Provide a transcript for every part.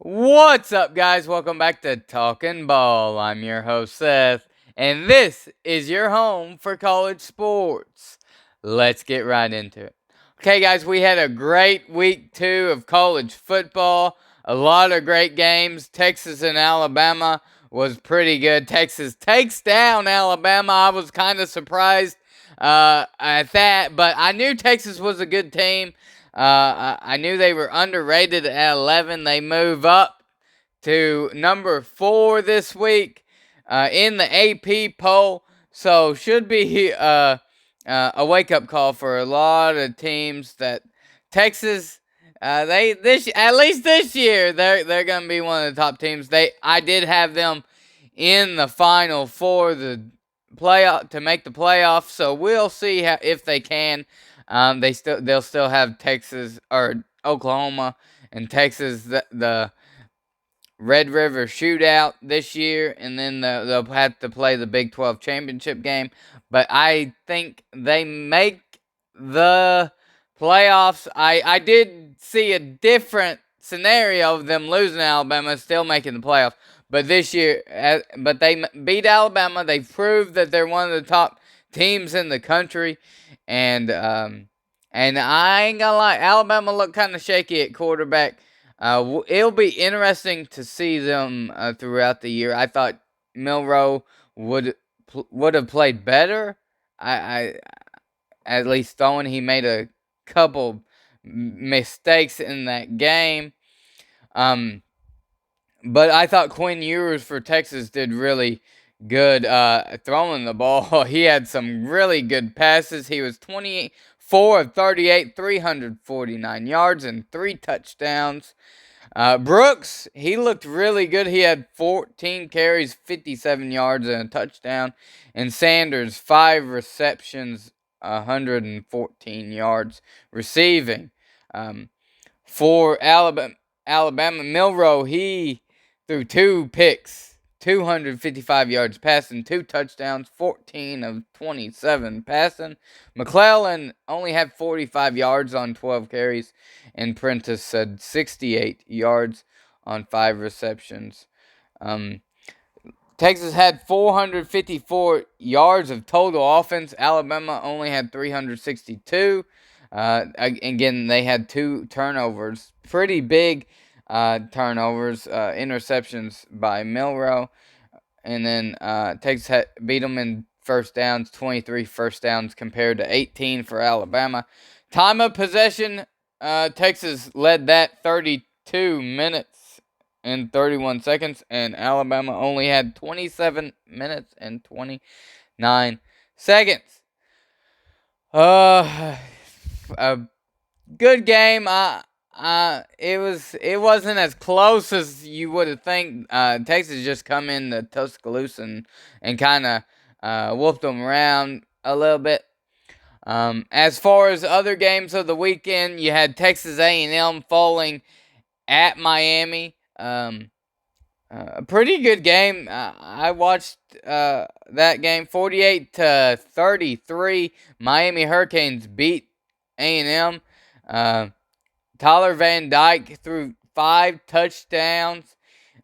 What's up, guys? Welcome back to Talkin Ball. I'm your host, Seth, and this is your home for college sports. Let's get right into it. Okay, guys, we had a great week 2 of college football. A lot of great games. Texas and Alabama was pretty good. Texas takes down Alabama. I was kind of surprised at that, but I knew Texas was a good team. I knew they were underrated at 11. They move up to number 4 this week in the AP poll. So should be a wake up call for a lot of teams. That Texas, they this at least this year they're gonna be one of the top teams. I did have them in the final for the playoff to make the playoffs. So we'll see if they can. They'll still have Texas or Oklahoma and Texas the Red River Shootout this year, and then they'll have to play the Big 12 championship game. But I think they make the playoffs. I did see a different scenario of them losing Alabama, still making the playoffs. But this year, but they beat Alabama. They proved that they're one of the top teams in the country, and I ain't gonna lie, Alabama looked kind of shaky at quarterback. It'll be interesting to see them throughout the year. I thought Milroe would have played better. I at least throwing. He made a couple mistakes in that game. But I thought Quinn Ewers for Texas did really good throwing the ball. He had some really good passes. He was 24 of 38, 349 yards, and 3 touchdowns. Brooks, he looked really good. He had 14 carries, 57 yards, and a touchdown. And Sanders, 5 receptions, 114 yards receiving. For Alabama, Milroe, he threw 2 picks, 255 yards passing, 2 touchdowns, 14 of 27 passing. McClellan only had 45 yards on 12 carries, and Prentice had 68 yards on 5 receptions. Texas had 454 yards of total offense. Alabama only had 362. Again, they had 2 turnovers, pretty big turnovers, interceptions by Milroe. And then Texas beat them in first downs, 23 first downs compared to 18 for Alabama. Time of possession, Texas led that 32 minutes and 31 seconds, and Alabama only had 27 minutes and 29 seconds. A good game. It wasn't as close as you would have think. Texas just come in to Tuscaloosa and kind of whooped them around a little bit. As far as other games of the weekend, you had Texas A&M falling at Miami. A pretty good game. I watched that game. 48-33. Miami Hurricanes beat A&M. Tyler Van Dyke threw 5 touchdowns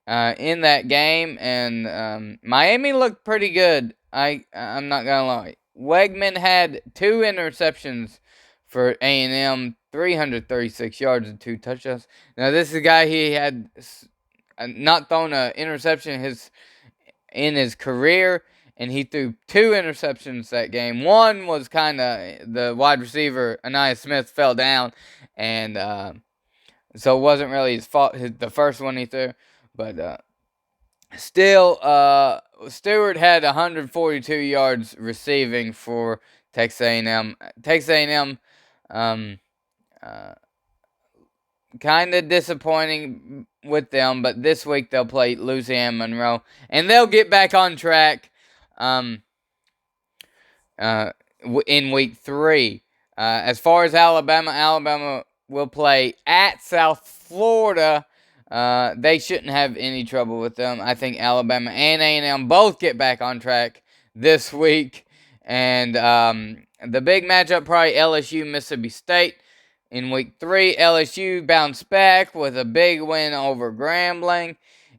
in that game, and Miami looked pretty good. I'm not gonna lie. Wegman had 2 interceptions for A&M, 336 yards and 2 touchdowns. Now this is a guy, he had not thrown an interception in his career, and he threw 2 interceptions that game. One was kind of the wide receiver, Anaya Smith, fell down, and so it wasn't really his fault. The first one he threw, but still, Stewart had 142 yards receiving for Texas A&M. Texas A&M, kind of disappointing with them, but this week they'll play Louisiana Monroe, and they'll get back on track in week 3. As far as Alabama will play at South Florida. They shouldn't have any trouble with them. I think Alabama and A&M both get back on track this week. And the big matchup, probably LSU, Mississippi State. in week 3, LSU bounced back with a big win over Grambling.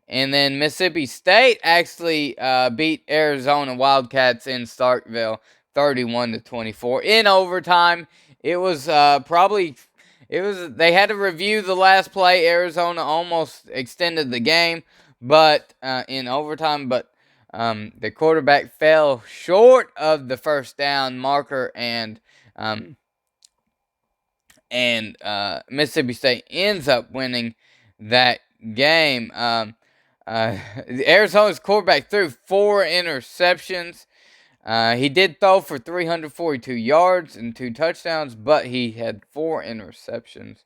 And then Mississippi State actually beat Arizona Wildcats in Starkville 31-24 in overtime. It was they had to review the last play. Arizona almost extended the game, but in overtime, but the quarterback fell short of the first down marker, and Mississippi State ends up winning that game. Arizona's quarterback threw 4 interceptions. He did throw for 342 yards and 2 touchdowns, but he had 4 interceptions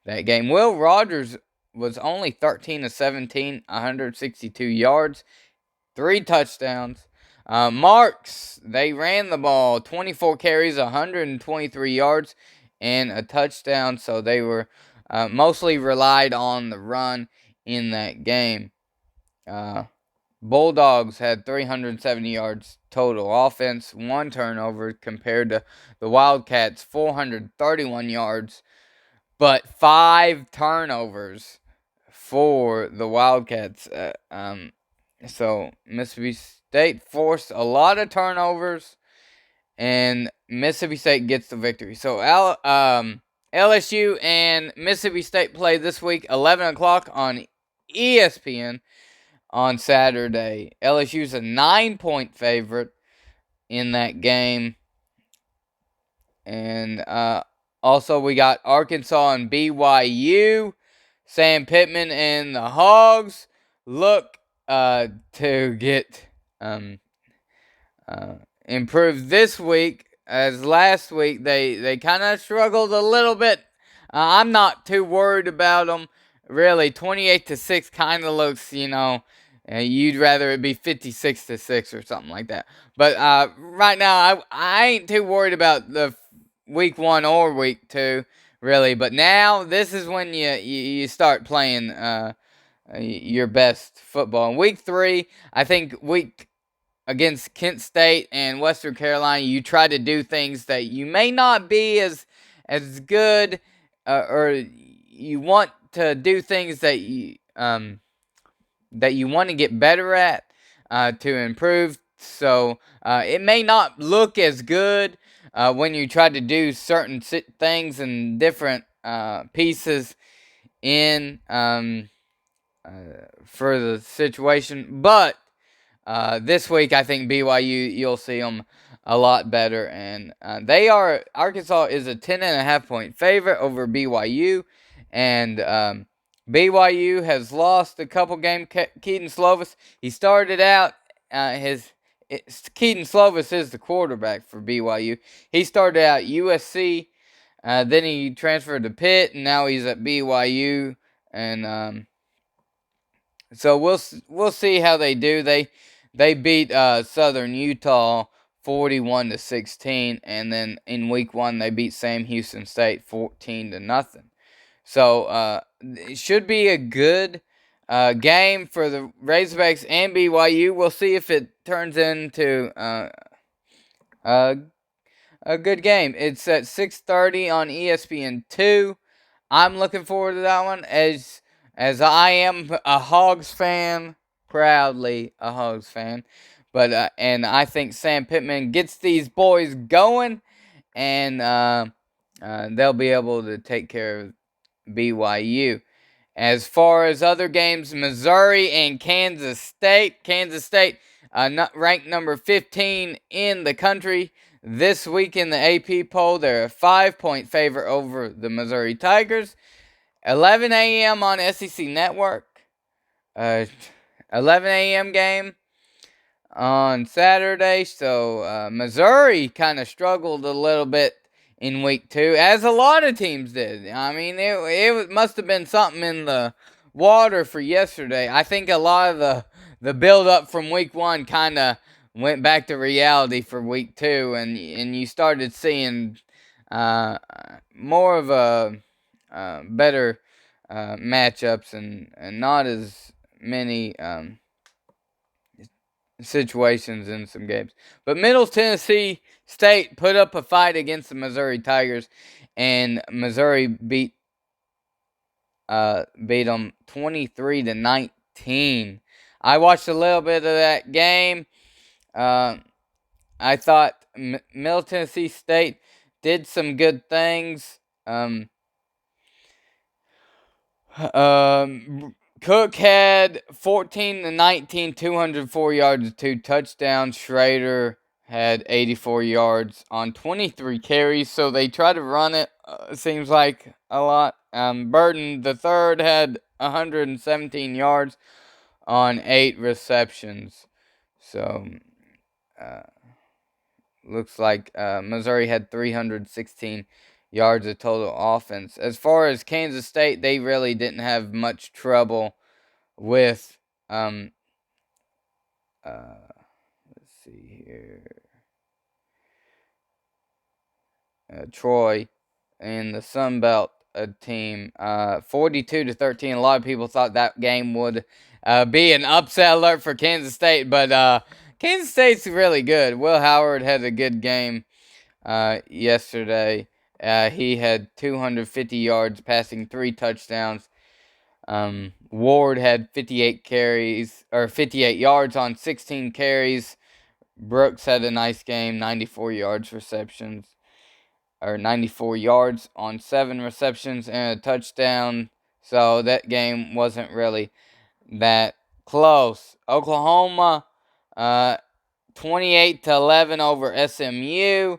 that game. Will Rogers was only 13 of 17, 162 yards, 3 touchdowns. Marks, they ran the ball, 24 carries, 123 yards, and a touchdown. So they were mostly relied on the run in that game. Bulldogs had 370 yards total offense, 1 turnover compared to the Wildcats, 431 yards, but 5 turnovers for the Wildcats. So Mississippi State forced a lot of turnovers, and Mississippi State gets the victory. So LSU and Mississippi State play this week, 11 o'clock on ESPN on Saturday. LSU's a 9-point favorite in that game. And also we got Arkansas and BYU. Sam Pittman and the Hogs look to get improved this week, as last week they kind of struggled a little bit. I'm not too worried about them, really. 28-6 kind of looks, you'd rather it be 56-6 or something like that. But right now, I ain't too worried about the week 1 or week 2, really. But now, this is when you start playing your best football. In week 3, I think against Kent State and Western Carolina, you try to do things that you may not be as good, or you want to do things that you want to get better at to improve. So it may not look as good when you try to do certain things and different pieces in for the situation, but this week I think BYU, you'll see them a lot better, and Arkansas is a 10.5-point favorite over BYU, and BYU has lost a couple games. Keaton Slovis, he started out Keaton Slovis is the quarterback for BYU. He started out USC, then he transferred to Pitt, and now he's at BYU, and so we'll see how they do. They beat Southern Utah 41-16, and then in week 1 they beat Sam Houston State 14-0. So it should be a good game for the Razorbacks and BYU. We'll see if it turns into a good game. It's at 6:30 on ESPN2. I'm looking forward to that one as I am a Hogs fan, proudly a Hogs fan. But and I think Sam Pittman gets these boys going, and they'll be able to take care of BYU. As far as other games, Missouri and Kansas State. Kansas State ranked number 15 in the country this week in the AP poll. They're a 5-point favorite over the Missouri Tigers. 11 a.m. on SEC Network. 11 a.m. game on Saturday. So Missouri kind of struggled a little bit in week 2, as a lot of teams did. I mean, it must have been something in the water for yesterday. I think a lot of the build-up from week 1 kind of went back to reality for week 2, and you started seeing more of a better matchups and not as many situations in some games. But Middle Tennessee State put up a fight against the Missouri Tigers, and Missouri beat them 23-19. I watched a little bit of that game. I thought Middle Tennessee State did some good things. Cook had 14-19, 204 yards, 2 touchdowns. Schrader had 84 yards on 23 carries, so they tried to run it, seems like a lot. Burton the third had 117 yards on 8 receptions. So, uh, looks like Missouri had 316 yards of total offense. As far as Kansas State, they really didn't have much trouble with let's see here, Troy and the Sun Belt team, 42-13. A lot of people thought that game would be an upset alert for Kansas State, but Kansas State's really good. Will Howard had a good game yesterday. He had 250 yards, passing 3 touchdowns. Ward had 58 yards on 16 carries. Brooks had a nice game, 94 yards on 7 receptions and a touchdown. So that game wasn't really that close. Oklahoma, 28-11 over SMU.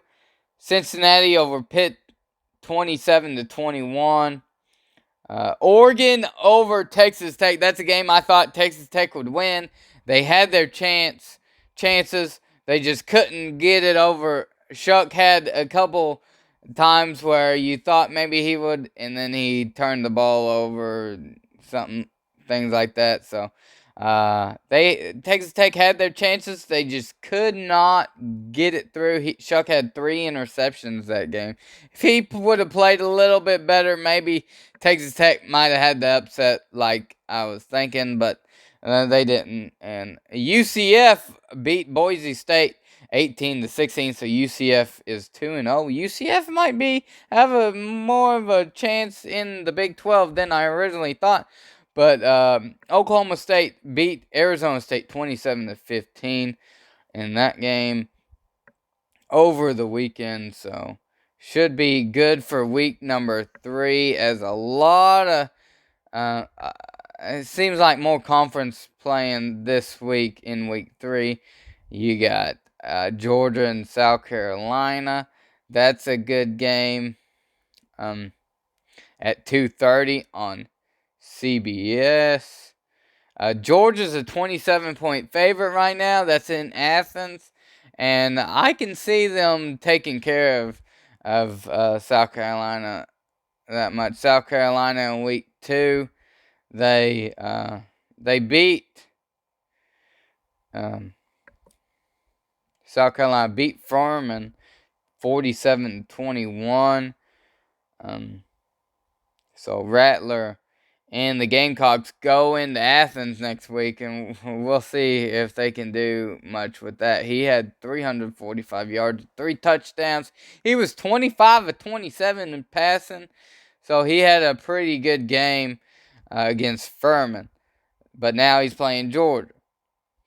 Cincinnati over Pitt, 27-21. Oregon over Texas Tech. That's a game I thought Texas Tech would win. They had their chances. They just couldn't get it over. Shuck had a couple times where you thought maybe he would, and then he turned the ball over, things like that. So Texas Tech had their chances. They just could not get it through. Shuck had 3 interceptions that game. If he would have played a little bit better, maybe Texas Tech might have had the upset like I was thinking, but they didn't. And UCF beat Boise State 18-16, so UCF is 2-0. UCF might have more of a chance in the Big 12 than I originally thought. But Oklahoma State beat Arizona State 27-15 in that game over the weekend. So should be good for week number 3, as a lot of it seems like more conference playing this week in week 3. You got Georgia and South Carolina. That's a good game. At 2:30 on CBS. Georgia's a 27-point favorite right now. That's in Athens, and I can see them taking care of South Carolina that much. South Carolina in week 2, they beat South Carolina beat Furman 47-21. So Rattler and the Gamecocks go into Athens next week, and we'll see if they can do much with that. He had 345 yards, 3 touchdowns. He was 25 of 27 in passing, so he had a pretty good game against Furman. But now he's playing Georgia,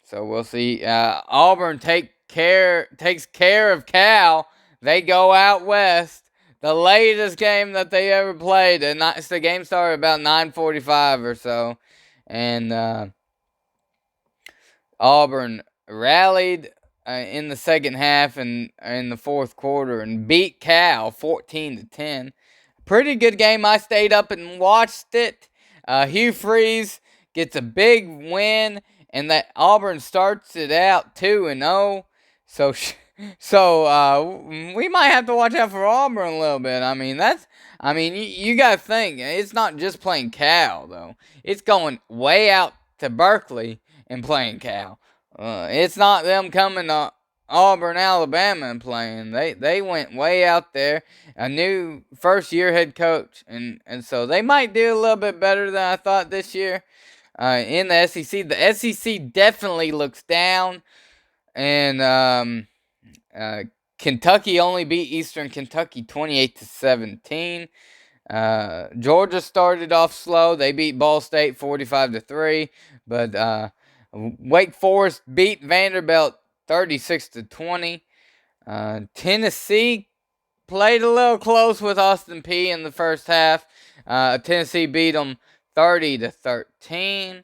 so we'll see. Auburn takes care of Cal. They go out west. The latest game that they ever played, and the game started about 9:45 or so, and Auburn rallied in the second half and in the fourth quarter and beat Cal 14-10. Pretty good game. I stayed up and watched it. Hugh Freeze gets a big win, and that Auburn starts it out 2-0. So we might have to watch out for Auburn a little bit. You got to think, it's not just playing Cal, though. It's going way out to Berkeley and playing Cal. It's not them coming to Auburn, Alabama and playing. They went way out there. A new first-year head coach, and so they might do a little bit better than I thought this year in the SEC. The SEC definitely looks down, and Kentucky only beat Eastern Kentucky 28-17. Georgia started off slow. They beat Ball State 45-3, but Wake Forest beat Vanderbilt 36-20. Tennessee played a little close with Austin Peay in the first half. Tennessee beat them 30-13.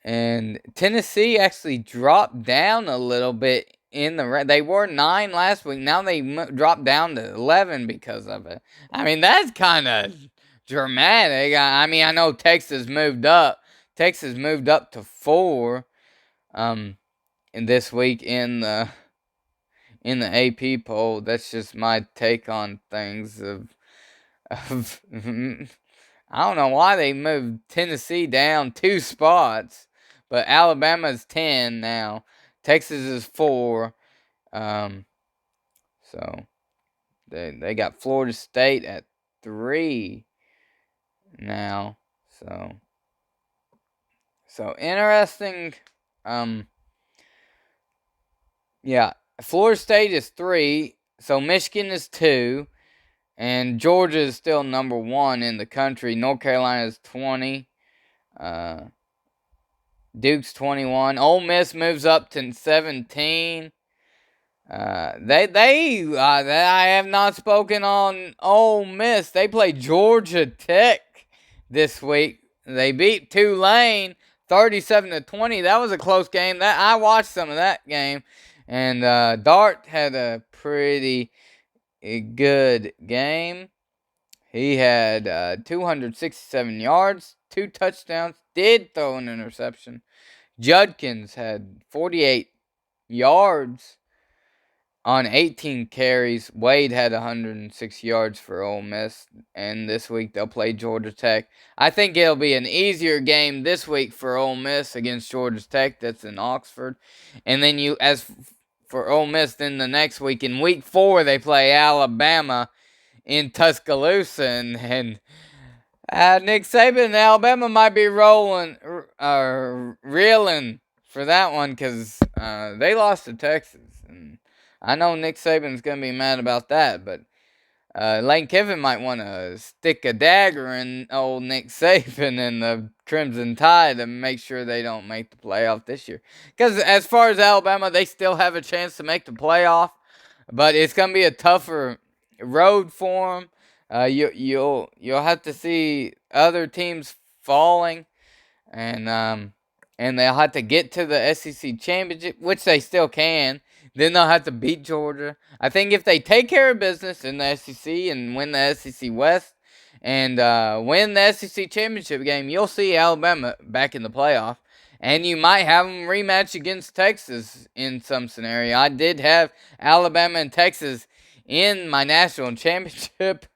And Tennessee actually dropped down a little bit in the. They were 9 last week. Now they dropped down to 11 because of it. I mean, that's kind of dramatic. I mean, I know Texas moved up. Texas moved up to 4. In this week in the AP poll. That's just my take on things. Of I don't know why they moved Tennessee down 2 spots, but Alabama's 10 now. Texas is 4. Um, so they got Florida State at 3 now. So interesting. Yeah, Florida State is 3. So Michigan is 2. And Georgia is still number 1 in the country. North Carolina is 20. Duke's 21. Ole Miss moves up to 17. I have not spoken on Ole Miss. They play Georgia Tech this week. They beat Tulane 37-20. That was a close game. That I watched some of that game, and Dart had a pretty good game. He had 267 yards, 2 touchdowns, did throw an interception. Judkins had 48 yards on 18 carries. Wade had 106 yards for Ole Miss, and this week they'll play Georgia Tech. I think it'll be an easier game this week for Ole Miss against Georgia Tech. That's in Oxford. And then as for Ole Miss, then the next week, in week 4, they play Alabama in Tuscaloosa, and Nick Saban and Alabama might be reeling for that one because they lost to Texas, and I know Nick Saban's gonna be mad about that, but Lane Kiffin might want to stick a dagger in old Nick Saban and the Crimson Tide to make sure they don't make the playoff this year. Because as far as Alabama, they still have a chance to make the playoff, but it's gonna be a tougher road for them. You'll have to see other teams falling, and they'll have to get to the SEC championship, which they still can. Then they'll have to beat Georgia. I think if they take care of business in the SEC and win the SEC West and win the SEC championship game, you'll see Alabama back in the playoff. And you might have them rematch against Texas in some scenario. I did have Alabama and Texas in my national championship.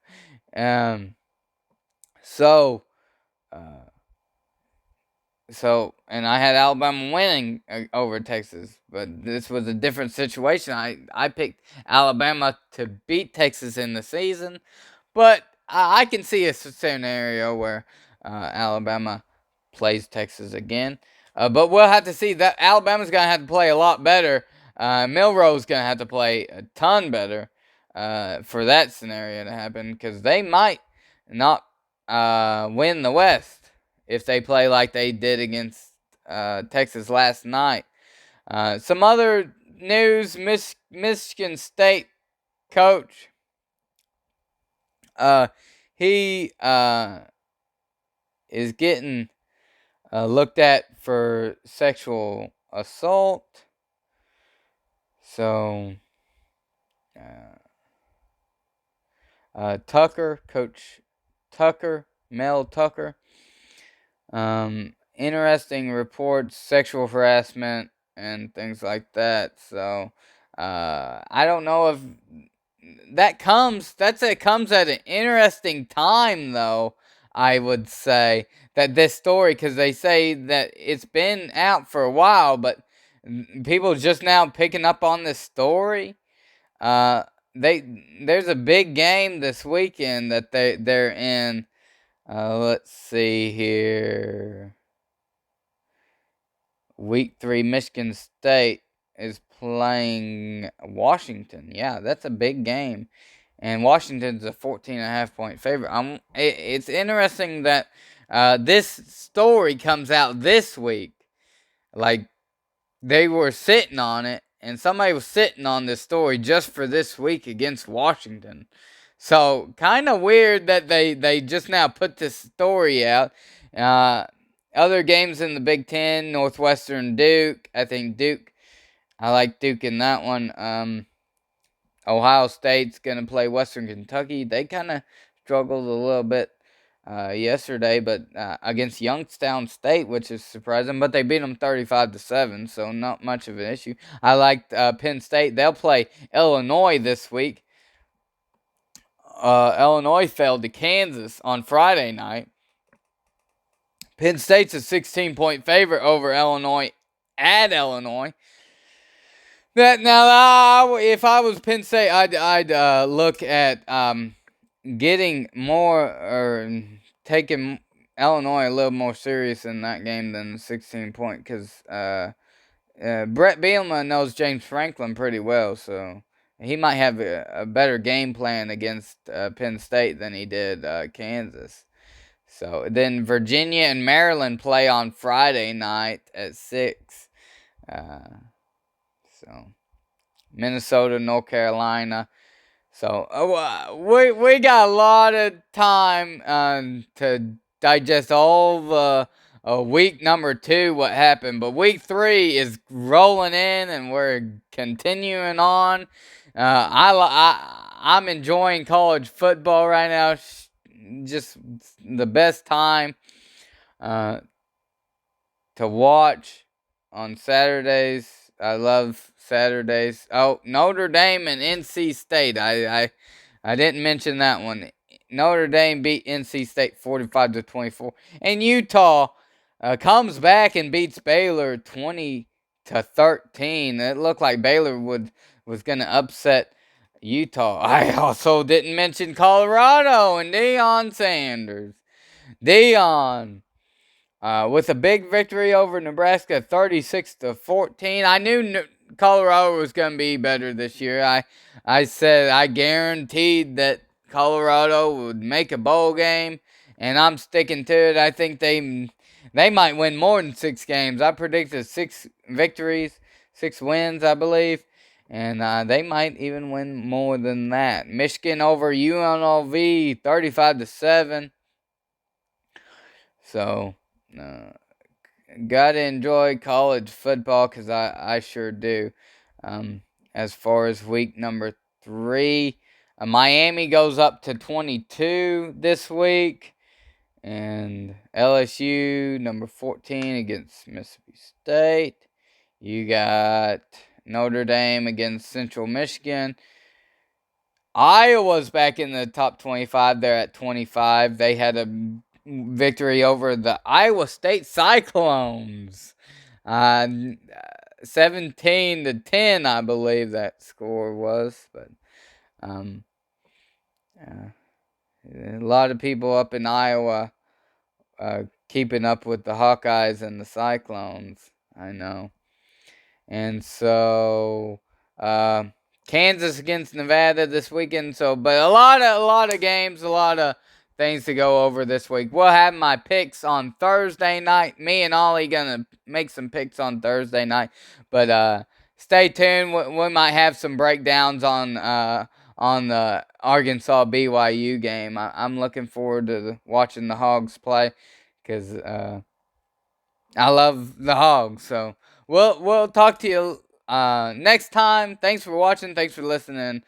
So, and I had Alabama winning over Texas, but this was a different situation. I picked Alabama to beat Texas in the season, but I can see a scenario where Alabama plays Texas again. But we'll have to see. That Alabama's going to have to play a lot better. Milroe's going to have to play a ton better for that scenario to happen, because they might not win the West if they play like they did against Texas last night. Some other news: Michigan State coach, he is getting looked at for sexual assault. So, Coach Tucker, Mel Tucker. Interesting reports, sexual harassment and things like that. So, I don't know if that comes at an interesting time, though. I would say that this story, because they say that it's been out for a while, but people just now picking up on this story. There's a big game this weekend that they're in. Let's see here. Week 3, Michigan State is playing Washington. Yeah, that's a big game. And Washington's a 14.5 point favorite. It's interesting that this story comes out this week. Like, they were sitting on it, and somebody was sitting on this story just for this week against Washington. So, kind of weird that they just now put this story out. Uh, Other games in the Big Ten, Northwestern, Duke. I like Duke in that one. Ohio State's going to play Western Kentucky. They kind of struggled a little bit yesterday, but against Youngstown State, which is surprising, but they beat them 35-7, so not much of an issue. I like Penn State. They'll play Illinois this week. Illinois fell to Kansas on Friday night. Penn State's a 16-point favorite over Illinois at Illinois. That now, if I was Penn State, I'd look at getting more or taking Illinois a little more serious in that game than the 16-point, because Brett Bielema knows James Franklin pretty well, so he might have a better game plan against Penn State than he did Kansas. So then Virginia and Maryland play on Friday night at 6. So Minnesota, North Carolina. So we got a lot of time to digest all the week number 2 what happened, but week 3 is rolling in and we're continuing on. I'm enjoying college football right now. Just the best time to watch on Saturdays. I love Saturdays. Oh, Notre Dame and NC State. I didn't mention that one. Notre Dame beat NC State 45-24, and Utah comes back and beats Baylor 20-13. It looked like Baylor was gonna upset Utah. I also didn't mention Colorado and Deion Sanders. Deion. With a big victory over Nebraska, 36-14. I knew Colorado was going to be better this year. I said I guaranteed that Colorado would make a bowl game, and I'm sticking to it. I think they might win more than 6 games. I predicted 6 victories, 6 wins, I believe, and they might even win more than that. Michigan over UNLV, 35-7. So. Gotta enjoy college football, because I sure do. As far as week number 3, Miami goes up to 22 this week, and LSU number 14 against Mississippi State. You got Notre Dame against Central Michigan. Iowa's back in the top 25. They're at 25. They had a victory over the Iowa State Cyclones. 17-10, I believe that score was. But a lot of people up in Iowa keeping up with the Hawkeyes and the Cyclones. I know. And so Kansas against Nevada this weekend. So, but a lot of games, a lot of things to go over this week. We'll have my picks on Thursday night. Me and Ollie gonna make some picks on Thursday night. But stay tuned. We might have some breakdowns on the Arkansas BYU game. I'm looking forward to watching the Hogs play, because I love the Hogs. So we'll talk to you next time. Thanks for watching. Thanks for listening.